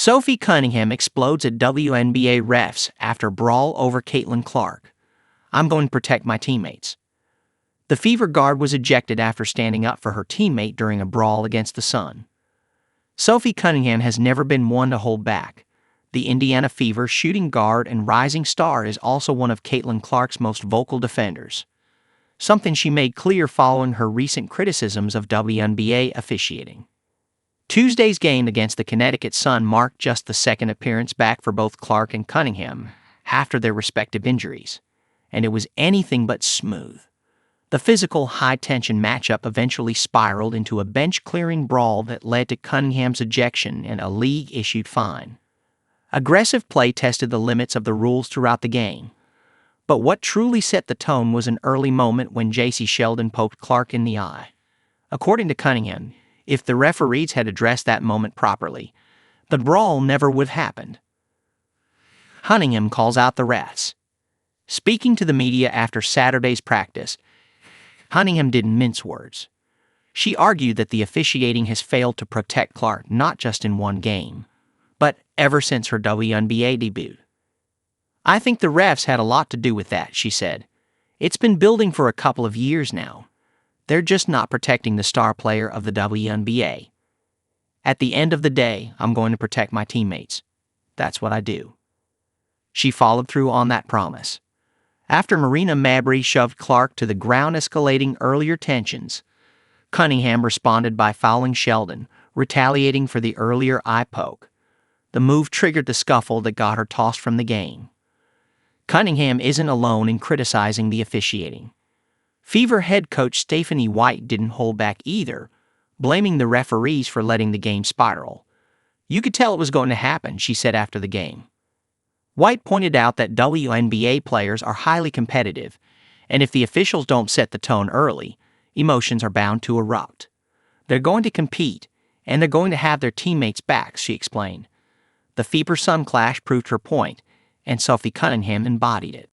Sophie Cunningham explodes at WNBA refs after brawl over Caitlin Clark. I'm going to protect my teammates. The Fever guard was ejected after standing up for her teammate during a brawl against the Sun. Sophie Cunningham has never been one to hold back. The Indiana Fever shooting guard and rising star is also one of Caitlin Clark's most vocal defenders, something she made clear following her recent criticisms of WNBA officiating. Tuesday's game against the Connecticut Sun marked just the second appearance back for both Clark and Cunningham after their respective injuries, and it was anything but smooth. The physical, high-tension matchup eventually spiraled into a bench-clearing brawl that led to Cunningham's ejection and a league-issued fine. Aggressive play tested the limits of the rules throughout the game, but what truly set the tone was an early moment when J.C. Sheldon poked Clark in the eye. According to Cunningham, if the referees had addressed that moment properly, the brawl never would have happened. Cunningham calls out the refs. Speaking to the media after Saturday's practice, Cunningham didn't mince words. She argued that the officiating has failed to protect Clark not just in one game, but ever since her WNBA debut. I think the refs had a lot to do with that, she said. It's been building for a couple of years now. They're just not protecting the star player of the WNBA. At the end of the day, I'm going to protect my teammates. That's what I do. She followed through on that promise. After Marina Mabry shoved Clark to the ground, escalating earlier tensions, Cunningham responded by fouling Sheldon, retaliating for the earlier eye poke. The move triggered the scuffle that got her tossed from the game. Cunningham isn't alone in criticizing the officiating. Fever head coach Stephanie White didn't hold back either, blaming the referees for letting the game spiral. You could tell it was going to happen, she said after the game. White pointed out that WNBA players are highly competitive, and if the officials don't set the tone early, emotions are bound to erupt. They're going to compete, and they're going to have their teammates' backs, she explained. The Fever Sun clash proved her point, and Sophie Cunningham embodied it.